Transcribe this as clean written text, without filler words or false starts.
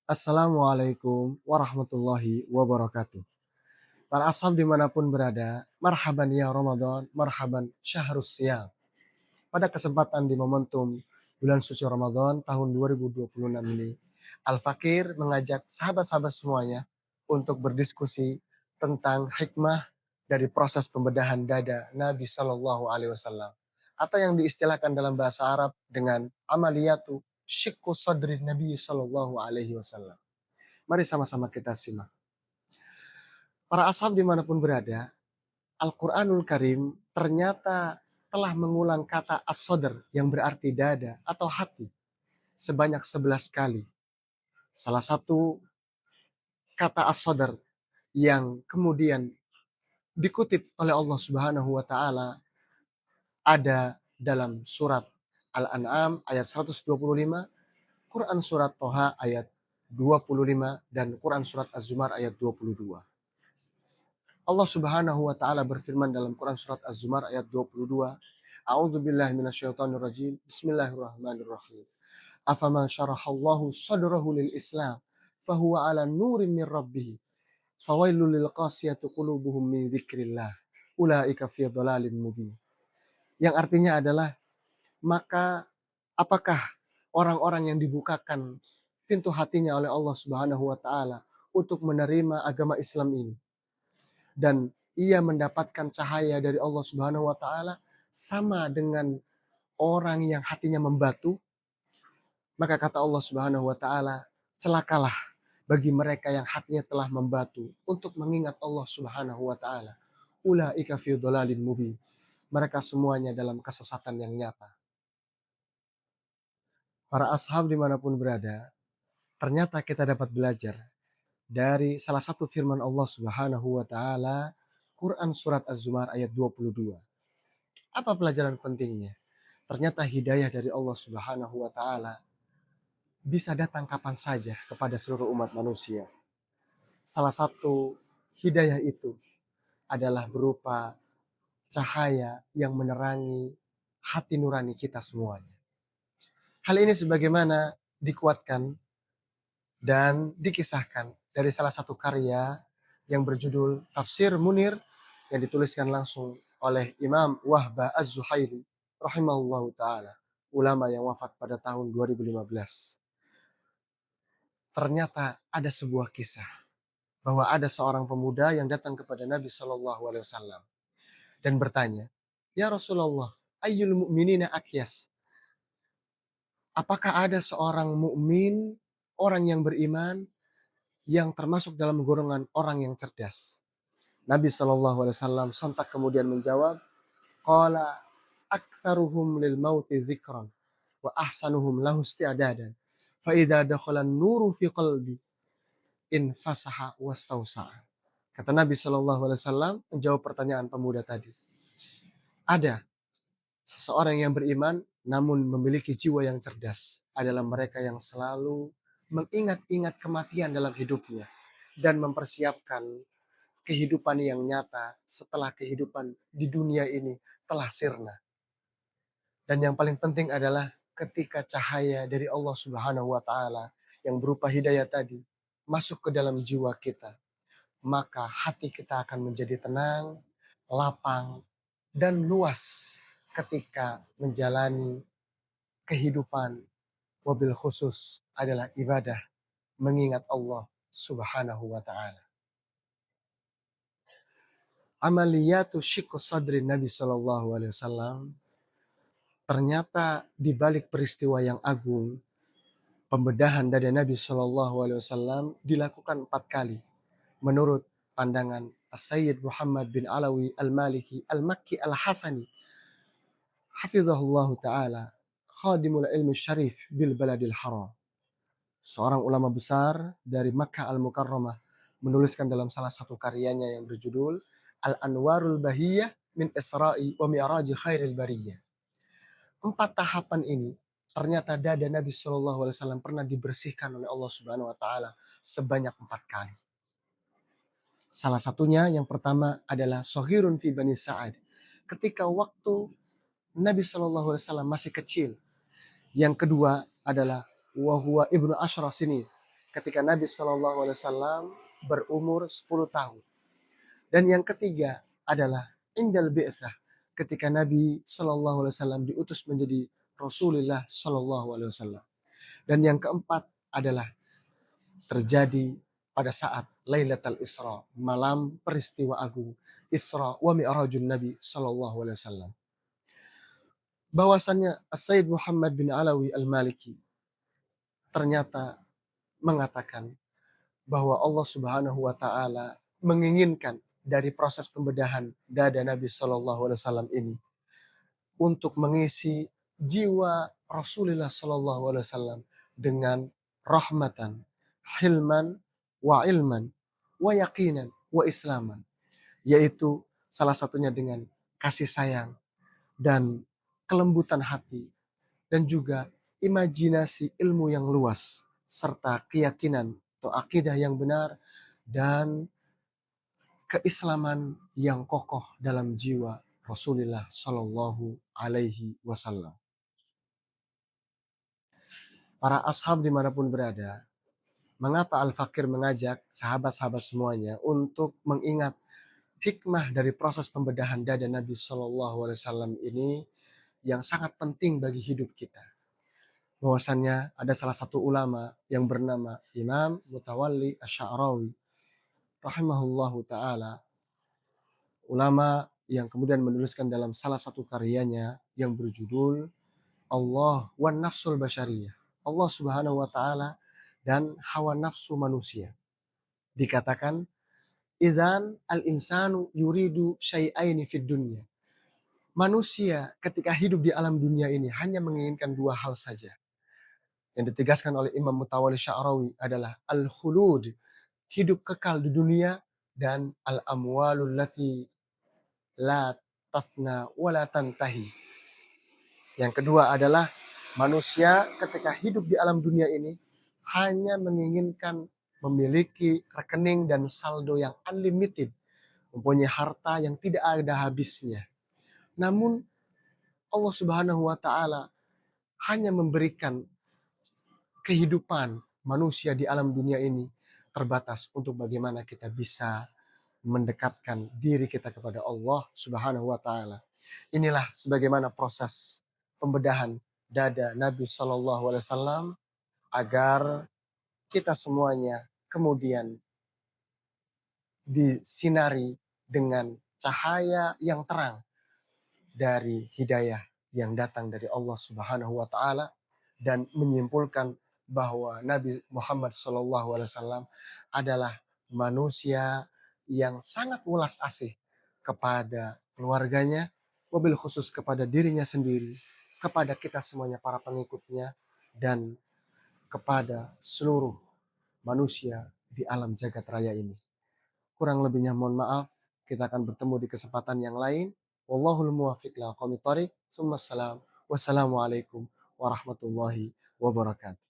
Assalamualaikum warahmatullahi wabarakatuh. Para ashab dimanapun berada, marhaban ya Ramadan, marhaban syahrus siyam. Pada kesempatan di momentum bulan suci Ramadan tahun 2026 ini, Al-Fakir mengajak sahabat-sahabat semuanya untuk berdiskusi tentang hikmah dari proses pembedahan dada Nabi Shallallahu Alaihi Wasallam, atau yang diistilahkan dalam bahasa Arab dengan amaliyatu syikku sadri Nabi Shallallahu Alaihi Wasallam. Mari sama-sama kita simak. Para ashab dimanapun berada, Al-Quranul Karim ternyata telah mengulang kata as-sadr yang berarti dada atau hati sebanyak 11 kali. Salah satu kata as-sadr yang kemudian dikutip oleh Allah Subhanahu wa taala ada dalam surat Al-An'am ayat 125, Quran surat Toha ayat 25, dan Quran surat Az-Zumar ayat 22. Allah Subhanahu wa taala berfirman dalam Quran surat Az-Zumar ayat 22, A'udzubillahi minasyaitonir rajim. Bismillahirrahmanirrahim. Afaman syarahallahu sadrahu lil Islam fahuwa 'ala nurin min rabbih. Fawailul lil qasiyati qulubuhum min dzikrillah. Ulaika fi dhalalin mubin. Yang artinya adalah, maka apakah orang-orang yang dibukakan pintu hatinya oleh Allah Subhanahu wa taala untuk menerima agama Islam ini dan ia mendapatkan cahaya dari Allah Subhanahu wa taala sama dengan orang yang hatinya membatu? Maka kata Allah Subhanahu wa taala, celakalah bagi mereka yang hatinya telah membatu untuk mengingat Allah Subhanahu wa taala. Ulaika fi dhalalin mubin. Mereka semuanya dalam kesesatan yang nyata. Para ashab dimanapun berada, ternyata kita dapat belajar dari salah satu firman Allah Subhanahu wa taala, Quran surat Az-Zumar ayat 22. Apa pelajaran pentingnya? Ternyata hidayah dari Allah Subhanahu wa taala bisa datang kapan saja kepada seluruh umat manusia. Salah satu hidayah itu adalah berupa cahaya yang menerangi hati nurani kita semuanya. Hal ini sebagaimana dikuatkan dan dikisahkan dari salah satu karya yang berjudul Tafsir Munir yang dituliskan langsung oleh Imam Wahbah Az-Zuhaili rahimahullahu taala, ulama yang wafat pada tahun 2015. Ternyata ada sebuah kisah bahwa ada seorang pemuda yang datang kepada Nabi Shallallahu Alaihi Wasallam dan bertanya, "Ya Rasulullah, ayyul mu'minina akyas?" Apakah ada seorang mukmin, orang yang beriman, yang termasuk dalam golongan orang yang cerdas? Nabi Shallallahu Alaihi Wasallam sontak kemudian menjawab, "Qala aktsaruhum lil mauti dzikran wa ahsanuhum lahu isti'dadan. Fa idza dakhala an-nuru fi qalbi in fasaha wastausa'a." Kata Nabi Shallallahu Alaihi Wasallam menjawab pertanyaan pemuda tadi. Ada seseorang yang beriman namun memiliki jiwa yang cerdas adalah mereka yang selalu mengingat-ingat kematian dalam hidupnya dan mempersiapkan kehidupan yang nyata setelah kehidupan di dunia ini telah sirna. Dan yang paling penting adalah ketika cahaya dari Allah Subhanahu wa taala yang berupa hidayah tadi masuk ke dalam jiwa kita, maka hati kita akan menjadi tenang, lapang, dan luas ketika menjalani kehidupan, wabil khusus adalah ibadah mengingat Allah Subhanahu wa taala. Amaliyatu syikku sadri Nabi Shallallahu Alaihi Wasallam, ternyata di balik peristiwa yang agung, pembedahan dada Nabi Shallallahu Alaihi Wasallam dilakukan 4 kali menurut pandangan As-Sayyid Muhammad bin Alawi Al-Maliki Al-Makki Al-Hasani hafizahullahu ta'ala, khadimul ilmi syarif bil baladil haram. Seorang ulama besar dari Makkah Al-Mukarramah menuliskan dalam salah satu karyanya yang berjudul Al-Anwarul Bahiyah min Isra'i wa Mi'raji Khairil Bariyah, Empat tahapan ini ternyata dada Nabi Shallallahu Alaihi Wasallam pernah dibersihkan oleh Allah Subhanahu Wa Taala sebanyak 4 kali. Salah satunya yang pertama adalah Sohirun fi Bani Sa'ad. Ketika waktu Nabi Shallallahu Alaihi Wasallam masih kecil. Yang kedua adalah wahwa ibnu Asyra sini. Ketika Nabi Shallallahu Alaihi Wasallam berumur 10 tahun. Dan yang ketiga adalah indal bi'tsah. Ketika Nabi Shallallahu Alaihi Wasallam diutus menjadi Rasulullah Shallallahu Alaihi Wasallam. Dan yang keempat adalah terjadi pada saat Lailatul Isra, malam peristiwa agung Isra wa Mi'rajun Nabi Shallallahu Alaihi Wasallam. Bahwasannya Sayyid Muhammad bin Alawi Al-Maliki ternyata mengatakan bahwa Allah Subhanahu wa taala menginginkan dari proses pembedahan dada Nabi Shallallahu alaihi wasallam ini untuk mengisi jiwa Rasulullah Shallallahu alaihi wasallam dengan rahmatan, hilman, wa ilman, wa yaqinan, wa islaman, yaitu salah satunya dengan kasih sayang dan kelembutan hati dan juga imajinasi ilmu yang luas serta keyakinan atau akidah yang benar dan keislaman yang kokoh dalam jiwa Rasulullah Shallallahu Alaihi Wasallam. Para ashab dimanapun berada, mengapa Al-Fakir mengajak sahabat-sahabat semuanya untuk mengingat hikmah dari proses pembedahan dada Nabi Shallallahu Alaihi Wasallam ini yang sangat penting bagi hidup kita. Bahwasannya ada salah satu ulama yang bernama Imam Mutawalli Asy-Sya'rawi rahimahullahu taala, ulama yang kemudian menuliskan dalam salah satu karyanya yang berjudul Allah wan Nafsul Basyariyah, Allah Subhanahu wa taala dan hawa nafsu manusia. Dikatakan idzan al-insanu yuridu syai'aini fid dunya. Manusia ketika hidup di alam dunia ini hanya menginginkan dua hal saja. Yang ditegaskan oleh Imam Mutawalli Sya'rawi adalah al-khulud, hidup kekal di dunia, dan al-amwalul lati la tafna wa la tantahi. Yang kedua adalah manusia ketika hidup di alam dunia ini hanya menginginkan memiliki rekening dan saldo yang unlimited, mempunyai harta yang tidak ada habisnya. Namun Allah Subhanahu wa taala hanya memberikan kehidupan manusia di alam dunia ini terbatas untuk bagaimana kita bisa mendekatkan diri kita kepada Allah Subhanahu wa taala. Inilah sebagaimana proses pembedahan dada Nabi Shallallahu alaihi wasallam agar kita semuanya kemudian disinari dengan cahaya yang terang dari hidayah yang datang dari Allah Subhanahu wa taala dan menyimpulkan bahwa Nabi Muhammad SAW adalah manusia yang sangat welas asih kepada keluarganya, wabil khusus kepada dirinya sendiri, kepada kita semuanya para pengikutnya, dan kepada seluruh manusia di alam jagat raya ini. Kurang lebihnya mohon maaf, kita akan bertemu di kesempatan yang lain. Wallahul muwaffiq ila aqwamit thoriq. Wassalamualaikum warahmatullahi wabarakatuh.